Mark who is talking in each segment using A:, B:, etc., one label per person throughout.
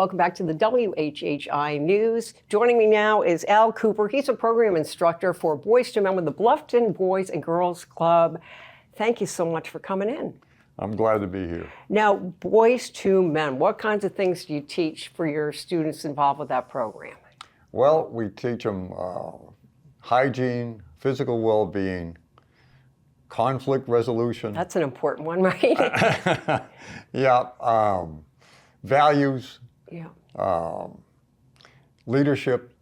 A: Welcome back to the WHHI News. Joining me now is Al Couper. He's a program instructor for Boys to Men with the Bluffton Boys and Girls Club. Thank you so much for coming in.
B: I'm glad to be here.
A: Now, Boys to Men, what kinds of things do you teach for your students involved with that program?
B: Well, we teach them hygiene, physical well-being, conflict resolution.
A: That's an important one, right?
B: Yeah, values,
A: Yeah.
B: leadership,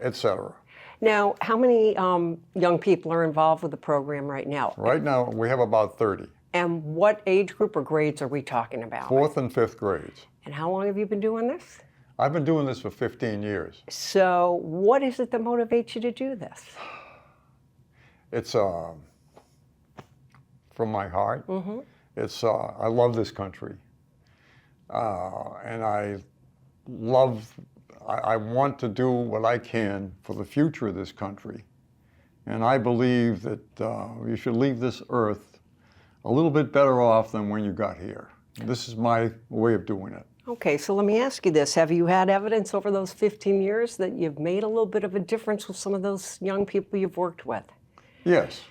B: etc.
A: Now, how many young people are involved with the program right now?
B: Right now, we have about 30.
A: And what age group or grades are we talking about?
B: 4th and 5th grades.
A: And how long have you been doing this?
B: I've been doing this for 15 years.
A: So what is it that motivates you to do this?
B: It's from my heart.
A: Mm-hmm.
B: It's I love this country, and I want to do what I can for the future of this country, and I believe that you should leave this earth a little bit better off than when you got here. This is my way of doing it.
A: Okay, so let me ask you this. Have you had evidence over those 15 years that you've made a little bit of a difference with some of those young people you've worked with?
B: Yes.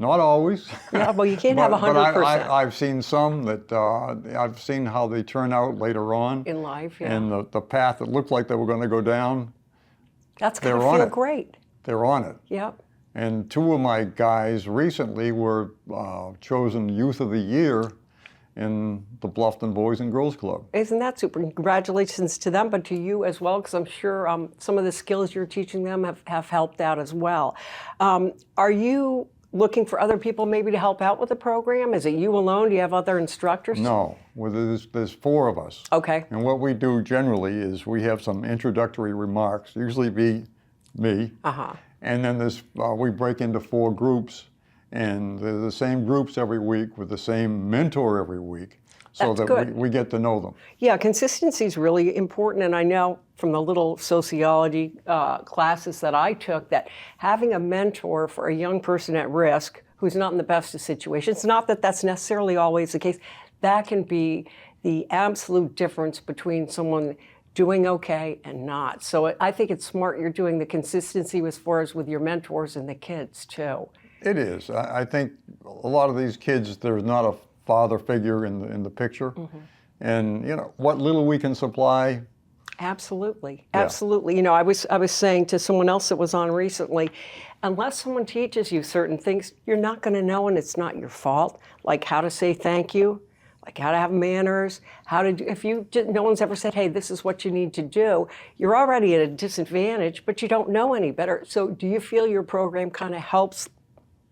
B: Not always.
A: Yeah, well, you can't have 100%.
B: But I've seen some that I've seen how they turn out later on
A: In life, yeah.
B: and the path that looked like they were going to go down.
A: That's going to
B: they're on
A: feel
B: it.
A: great.
B: They're on it.
A: Yep.
B: And 2 of my guys recently were chosen Youth of the Year in the Bluffton Boys and Girls Club.
A: Isn't that super? Congratulations to them, but to you as well, because I'm sure some of the skills you're teaching them have helped out as well. Are you looking for other people maybe to help out with the program? Is it you alone? Do you have other instructors?
B: No, well, there's 4 of us.
A: Okay.
B: And what we do generally is we have some introductory remarks, usually be me.
A: Uh-huh.
B: And then we break into 4 groups, and they're the same groups every week with the same mentor every week, so
A: That's
B: that
A: good.
B: we get to know them.
A: Yeah, consistency is really important, and I know from the little sociology classes that I took that having a mentor for a young person at risk who's not in the best of situations, not that that's necessarily always the case, that can be the absolute difference between someone doing okay and not. So I think it's smart you're doing the consistency as far as with your mentors and the kids too.
B: It is. I think a lot of these kids, there's not a father figure in the picture. Mm-hmm. And you know, what little we can supply.
A: Absolutely,
B: Yeah.
A: absolutely. You know, I was saying to someone else that was on recently, unless someone teaches you certain things, you're not going to know, and it's not your fault. Like how to say thank you, like how to have manners, how to do, no one's ever said, hey, this is what you need to do, you're already at a disadvantage, but you don't know any better. So do you feel your program kind of helps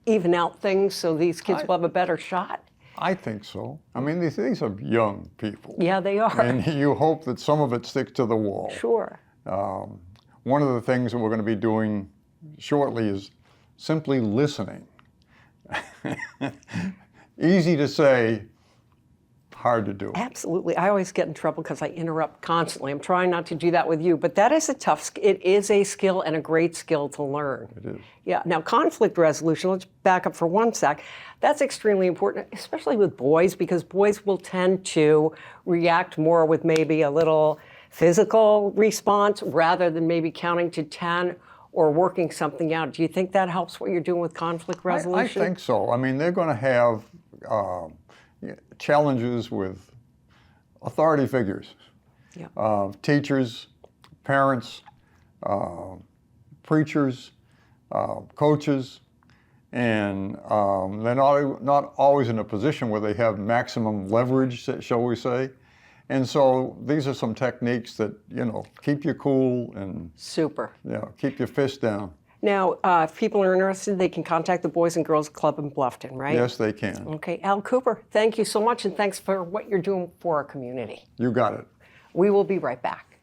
A: even out things so these kids will have a better shot?
B: I think so. I mean, these are young people.
A: Yeah, they are.
B: And you hope that some of it sticks to the wall.
A: Sure.
B: One of the things that we're going to be doing shortly is simply listening. Easy to say, hard to do.
A: Absolutely. I always get in trouble because I interrupt constantly. I'm trying not to do that with you, but that is it is a skill and a great skill to learn.
B: It is.
A: Yeah. Now, conflict resolution, let's back up for one sec. That's extremely important, especially with boys, because boys will tend to react more with maybe a little physical response rather than maybe counting to 10 or working something out. Do you think that helps what you're doing with conflict resolution?
B: I think so. I mean, they're going to have challenges with authority figures,
A: Yeah.
B: Teachers, parents, preachers, coaches, and they're not always in a position where they have maximum leverage, shall we say. And so these are some techniques that, you know, keep you cool and
A: Super.
B: Keep your fist down.
A: Now, if people are interested, they can contact the Boys and Girls Club in Bluffton, right?
B: Yes, they can.
A: Okay, Al Couper, thank you so much, and thanks for what you're doing for our community.
B: You got it.
A: We will be right back.